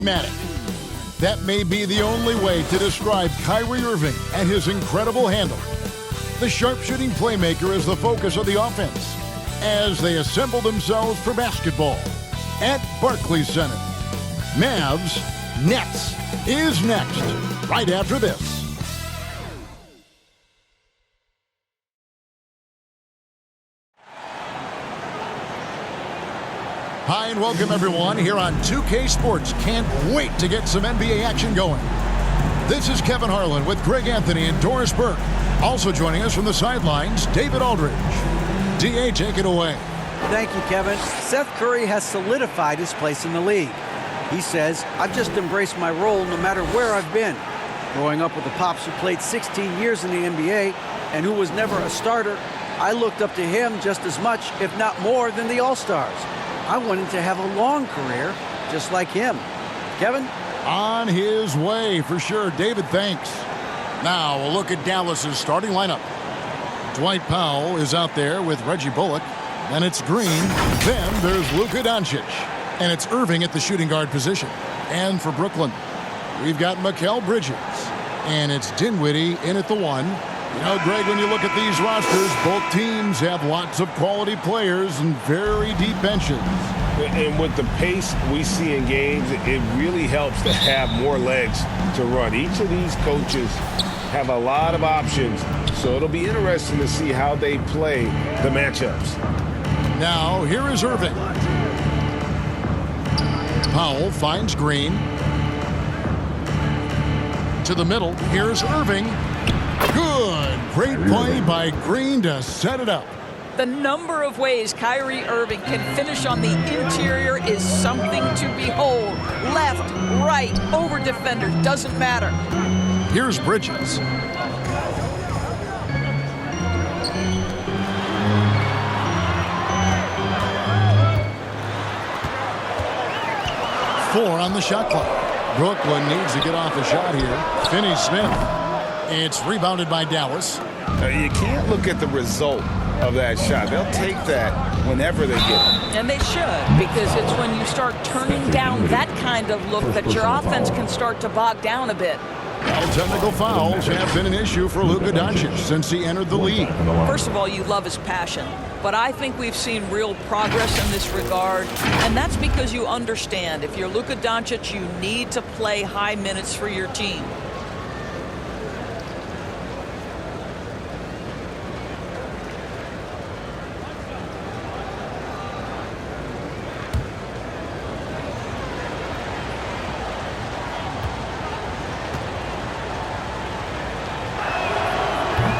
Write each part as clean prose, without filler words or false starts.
Matic. That may be the only way to describe Kyrie Irving and his incredible handle. The sharpshooting playmaker is the focus of the offense as they assemble themselves for basketball at Barclays Center. Mavs Nets is next, right after this. Hi and welcome everyone here on 2K Sports. Can't wait to get some NBA action going. This is Kevin Harlan with Greg Anthony and Doris Burke. Also joining us from the sidelines, David Aldridge. DA, take it away. Thank you, Kevin. Seth Curry has solidified his place in the league. He says, I've just embraced my role no matter where I've been. Growing up with a pops who played 16 years in the NBA and who was never a starter, I looked up to him just as much, if not more, than the All-Stars. I wanted to have a long career just like him. Kevin? On his way, for sure. David, thanks. Now, a look at Dallas's starting lineup. Dwight Powell is out there with Reggie Bullock. Then it's Green. Then there's Luka Doncic. And it's Irving at the shooting guard position. And for Brooklyn, we've got Mikal Bridges. And it's Dinwiddie in at the 1. You know, Greg, when you look at these rosters, both teams have lots of quality players and very deep benches. And with the pace we see in games, it really helps to have more legs to run. Each of these coaches have a lot of options, so it'll be interesting to see how they play the matchups. Now, here is Irving. Powell finds Green. To the middle, here's Irving. Good. Great play by Green to set it up. The number of ways Kyrie Irving can finish on the interior is something to behold. Left, right, over defender, doesn't matter. Here's Bridges. Four on the shot clock. Brooklyn needs to get off a shot here. Finney-Smith. It's rebounded by Dallas. You can't look at the result of that shot. They'll take that whenever they get it. And they should, because it's when you start turning down that kind of look that your offense can start to bog down a bit. Well, technical fouls have been an issue for Luka Doncic since he entered the league. First of all, you love his passion. But I think we've seen real progress in this regard. And that's because you understand, if you're Luka Doncic, you need to play high minutes for your team.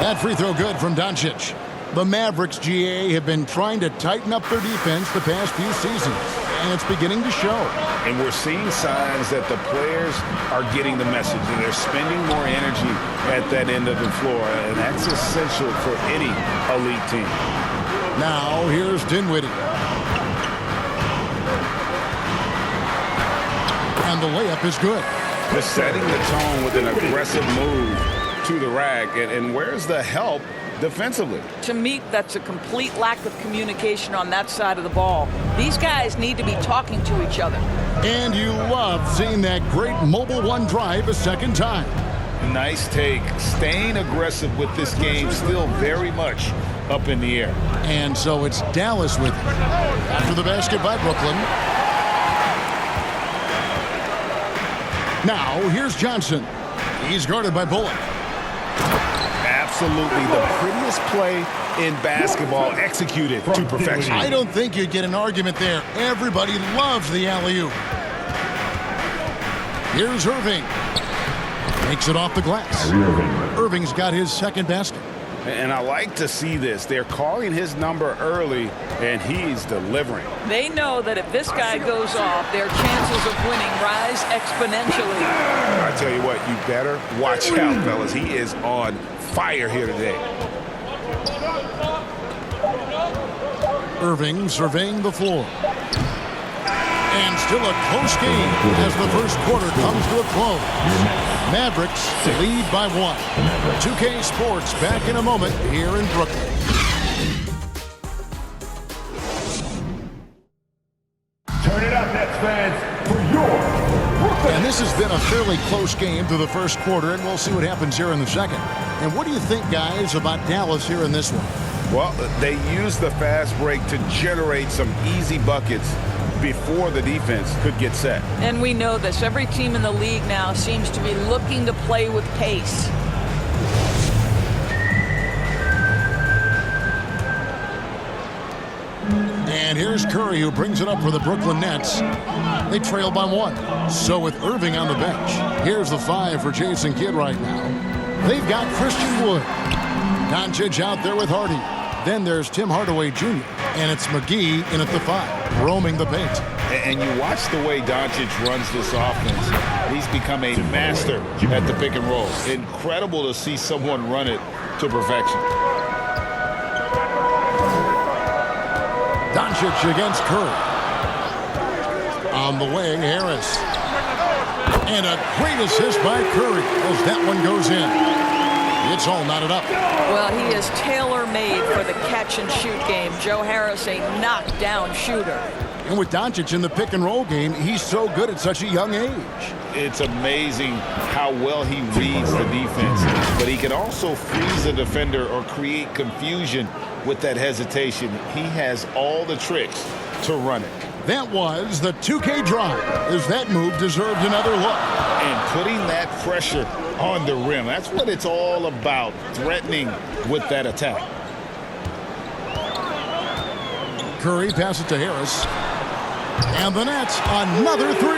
That free throw good from Doncic. The Mavericks, GA, have been trying to tighten up their defense the past few seasons, and it's beginning to show. And we're seeing signs that the players are getting the message, and they're spending more energy at that end of the floor, and that's essential for any elite team. Now, here's Dinwiddie. And the layup is good. Just setting the tone with an aggressive move to the rack, and where's the help defensively? To me, that's a complete lack of communication on that side of the ball. These guys need to be talking to each other. And you love seeing that great mobile one drive a second time. Nice take. Staying aggressive with this game, still very much up in the air. And so it's Dallas with it. After the basket by Brooklyn. Now, here's Johnson. He's guarded by Bullock. Absolutely the prettiest play in basketball, executed to perfection. I don't think you'd get an argument there. Everybody loves the alley-oop. Here's Irving. Takes it off the glass. Irving's got his second basket. And I like to see this. They're calling his number early, and he's delivering. They know that if this guy goes off, their chances of winning rise exponentially. I tell you what, you better watch out, fellas. He is on fire here today. Irving surveying the floor. And still a close game as the first quarter comes to a close. Mavericks lead by 1. 2K Sports back in a moment here in Brooklyn. Turn it up, Nets fans, for your This has been a fairly close game through the first quarter, and we'll see what happens here in the second. And what do you think, guys, about Dallas here in this one? Well, they used the fast break to generate some easy buckets before the defense could get set. And we know this. Every team in the league now seems to be looking to play with pace. And here's Curry, who brings it up for the Brooklyn Nets. They trail by 1. So with Irving on the bench, here's the 5 for Jason Kidd right now. They've got Christian Wood. Doncic out there with Hardy. Then there's Tim Hardaway Jr. And it's McGee in at the 5, roaming the paint. And you watch the way Doncic runs this offense. He's become a master at the pick and roll. Incredible to see someone run it to perfection. Doncic against Curry. On the wing, Harris. And a great assist by Curry as that one goes in. It's all knotted up. Well, he is tailor-made for the catch-and-shoot game. Joe Harris, a knockdown shooter. And with Doncic in the pick-and-roll game, he's so good at such a young age. It's amazing how well he reads the defense. But he can also freeze a defender or create confusion with that hesitation. He has all the tricks to run it. That was the 2K drive, as that move deserved another look. And putting that pressure on the rim. That's what it's all about, threatening with that attack. Curry passes to Harris. And the Nets, another 3.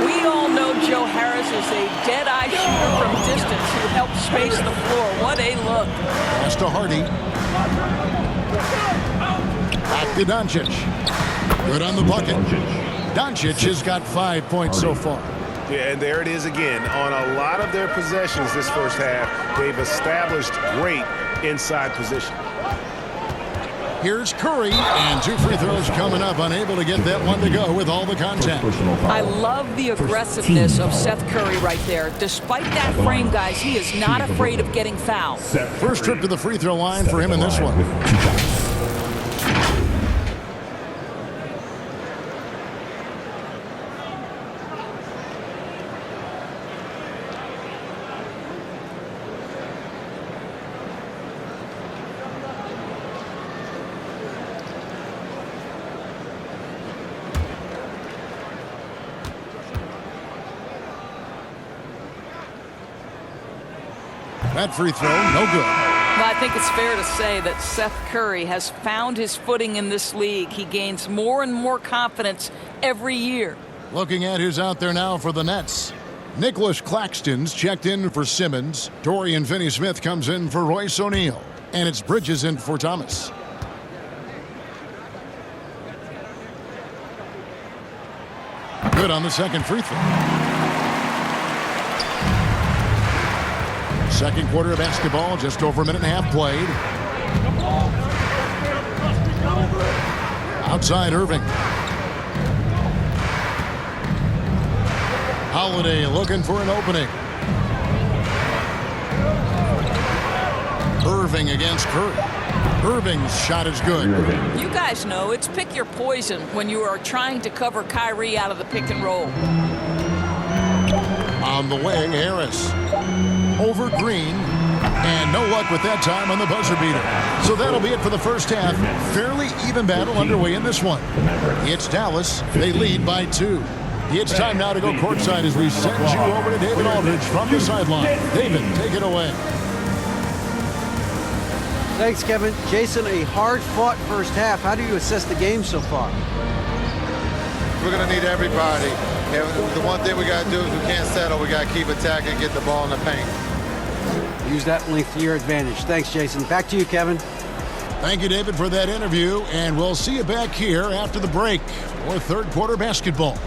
We all know Joe Harris is a dead-eye shooter from distance who helps space the floor. What a look. Pass to Hardy. Back to Doncic. Good on the bucket. Doncic has got 5 points so far. Yeah, and there it is again. On a lot of their possessions this first half, they've established great inside position. Here's Curry, and 2 free throws coming up, unable to get that one to go with all the contact. I love the aggressiveness of Seth Curry right there. Despite that frame, guys, he is not afraid of getting fouled. First trip to the free throw line for him in this one. That free throw, no good. Well, I think it's fair to say that Seth Curry has found his footing in this league. He gains more and more confidence every year. Looking at who's out there now for the Nets. Nicholas Claxton's checked in for Simmons. Dorian Finney-Smith comes in for Royce O'Neal. And it's Bridges in for Thomas. Good on the second free throw. Second quarter of basketball, just over a minute and a half played. Outside Irving. Holiday looking for an opening. Irving against Curry. Irving's shot is good. You guys know it's pick your poison when you are trying to cover Kyrie out of the pick and roll. On the wing, Harris. Over Green, and no luck with that time on the buzzer beater. So that'll be it for the first half. Fairly even battle underway in this one. It's Dallas. They lead by 2. It's time now to go courtside as we send you over to David Aldridge from the sideline. David, take it away. Thanks, Kevin. Jason, a hard-fought first half. How do you assess the game so far? We're going to need everybody. And the one thing we got to do is we can't settle. We got to keep attacking, get the ball in the paint. Use that length to your advantage. Thanks, Jason. Back to you, Kevin. Thank you, David, for that interview. And we'll see you back here after the break for third quarter basketball.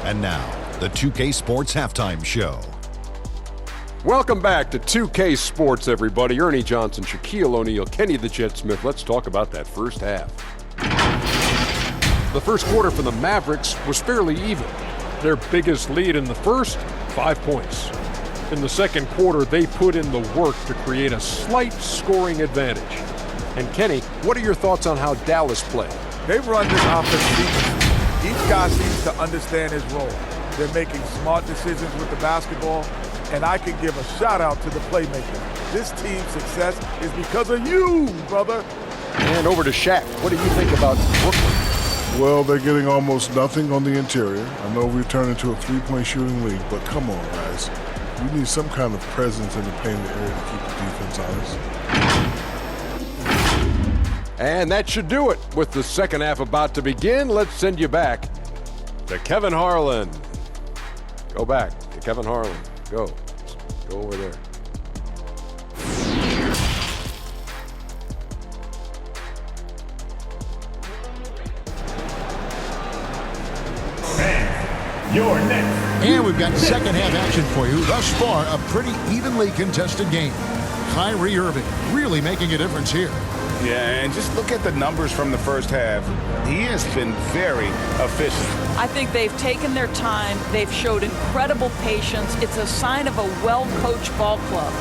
And now, the 2K Sports Halftime Show. Welcome back to 2K Sports, everybody. Ernie Johnson, Shaquille O'Neal, Kenny the Jet Smith. Let's talk about that first half. The first quarter for the Mavericks was fairly even. Their biggest lead in the first, 5 points. In the second quarter, they put in the work to create a slight scoring advantage. And Kenny, what are your thoughts on how Dallas played? They've run this offense deep. Each guy seems to understand his role. They're making smart decisions with the basketball, and I can give a shout out to the playmakers. This team's success is because of you, brother. And over to Shaq. What do you think about Brooklyn? Well, they're getting almost nothing on the interior. I know we've turned into a three-point shooting league, but come on, guys. We need some kind of presence in the painted area to keep the defense honest. And that should do it. With the second half about to begin, let's send you back to Kevin Harlan. Go back to Kevin Harlan. Go over there. You're next. And we've got second half action for you. Thus far, a pretty evenly contested game. Kyrie Irving really making a difference here. Yeah, and just look at the numbers from the first half. He has been very efficient. I think they've taken their time. They've showed incredible patience. It's a sign of a well-coached ball club.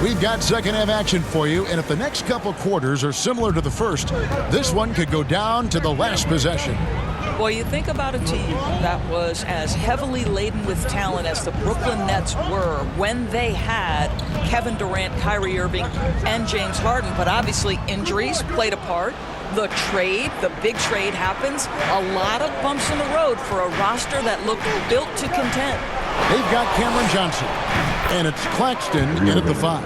We've got second half action for you, and if the next couple quarters are similar to the first, this one could go down to the last possession. Well, you think about a team that was as heavily laden with talent as the Brooklyn Nets were when they had Kevin Durant, Kyrie Irving, and James Harden. But obviously injuries played a part. The big trade happens. A lot of bumps in the road for a roster that looked built to contend. They've got Cameron Johnson, and it's Claxton in at the 5.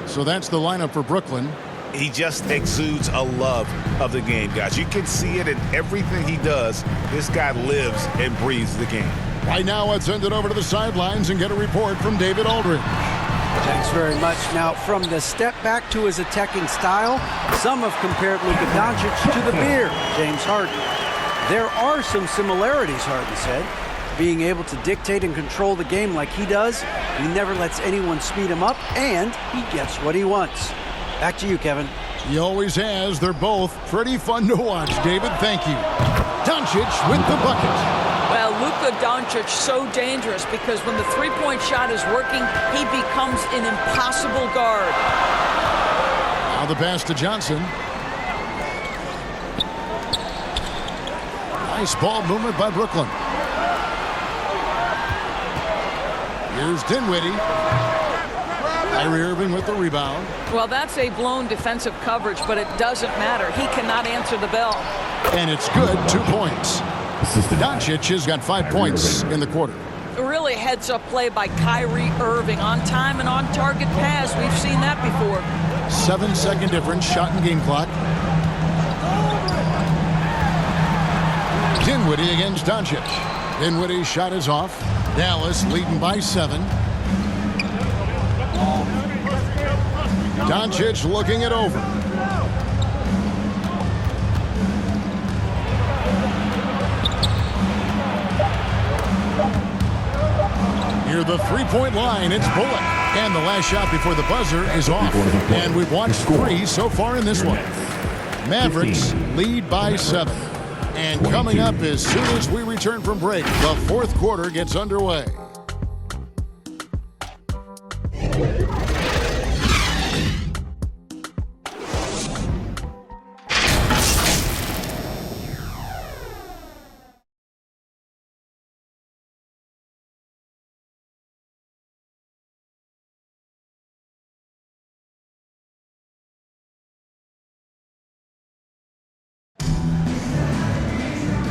So that's the lineup for Brooklyn. He just exudes a love of the game, guys. You can see it in everything he does. This guy lives and breathes the game. Right now, let's send it over to the sidelines and get a report from David Aldridge. Thanks very much. Now, from the step back to his attacking style, some have compared Luka Doncic to the beard, James Harden. There are some similarities, Harden said. Being able to dictate and control the game like he does, he never lets anyone speed him up, and he gets what he wants. Back to you, Kevin. He always has. They're both pretty fun to watch, David. Thank you. Doncic with the bucket. Well, Luka Doncic so dangerous because when the three-point shot is working, he becomes an impossible guard. Now the pass to Johnson. Nice ball movement by Brooklyn. Here's Dinwiddie. Kyrie Irving with the rebound. Well, that's a blown defensive coverage, but it doesn't matter. He cannot answer the bell. And it's good, 2 points. Doncic has got 5 points in the quarter. Really heads-up play by Kyrie Irving. On time and on target pass. We've seen that before. 7-second difference, shot and game clock. Dinwiddie against Doncic. Dinwiddie's shot is off. Dallas leading by 7. Doncic looking it over. Near the three-point line, it's Bullock. And the last shot before the buzzer is off. And we've watched 3 so far in this one. Mavericks lead by 7. And coming up as soon as we return from break, the fourth quarter gets underway.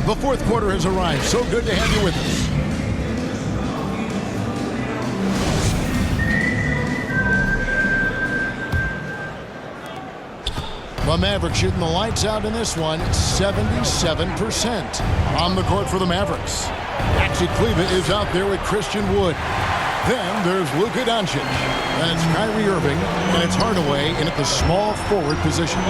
The fourth quarter has arrived. So good to have you with us. The Mavericks shooting the lights out in this one, 77%. On the court for the Mavericks. Maxi Kleba is out there with Christian Wood. Then there's Luka Doncic. That's Kyrie Irving, and it's Hardaway in at the small forward position.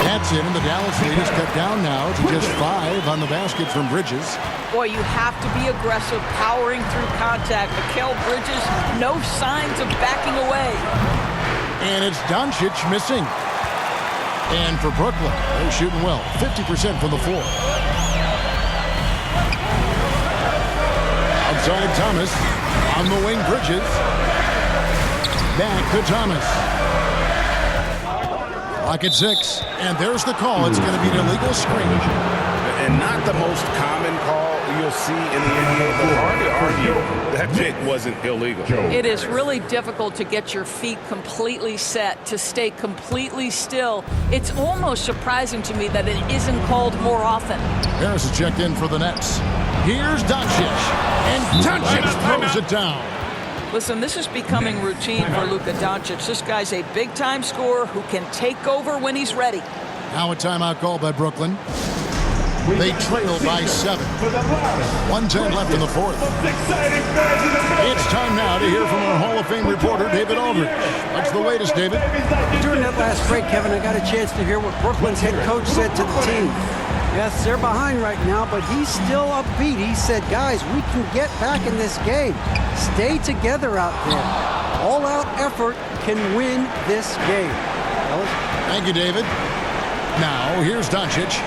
That's it, and the Dallas lead is cut down now to just 5 on the basket from Bridges. Boy, you have to be aggressive, powering through contact. Mikal Bridges, no signs of backing away. And it's Doncic missing. And for Brooklyn, they're shooting well, 50% from the floor. Outside Thomas, on the wing Bridges. Back to Thomas. Clock at 6. And there's the call. It's going to be an illegal screen. And not the most common call you'll see in the NBA, but hard to argue that pick wasn't illegal. It is really difficult to get your feet completely set, to stay completely still. It's almost surprising to me that it isn't called more often. Harris is checked in for the Nets. Here's Doncic. And Doncic throws it down. Listen, this is becoming routine for Luka Doncic. This guy's a big-time scorer who can take over when he's ready. Now a timeout call by Brooklyn. They trail by 7. 1:10 left in the fourth. It's time now to hear from our Hall of Fame reporter, David Aldridge. What's the latest, David? During that last break, Kevin, I got a chance to hear what Brooklyn's head coach said to the team. Yes, they're behind right now, but he's still upbeat. He said, guys, we can get back in this game. Stay together out there. All-out effort can win this game. Fellas? Thank you, David. Now, here's Doncic.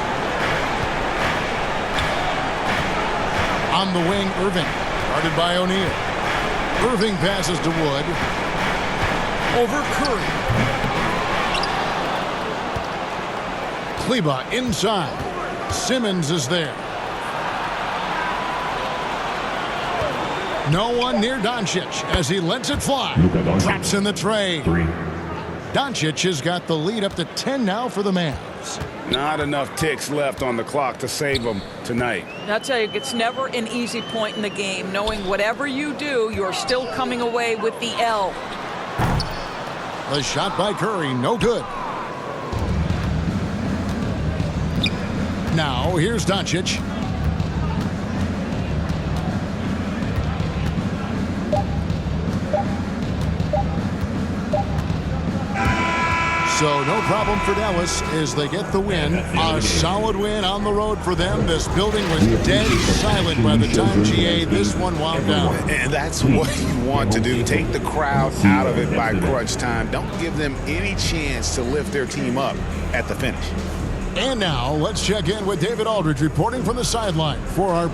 On the wing, Irving. Guarded by O'Neal. Irving passes to Wood. Over Curry. Kleba inside. Simmons is there. No one near Doncic as he lets it fly. Drops in the tray. Doncic has got the lead up to 10 now for the Mavs. Not enough ticks left on the clock to save them tonight. I'll tell you, it's never an easy point in the game, knowing whatever you do, you're still coming away with the L. The shot by Curry, no good. Now, here's Doncic. So no problem for Dallas as they get the win. A solid win on the road for them. This building was dead silent by the time, GA, this one wound down. And that's what you want to do. Take the crowd out of it by crunch time. Don't give them any chance to lift their team up at the finish. And now let's check in with David Aldridge reporting from the sideline for our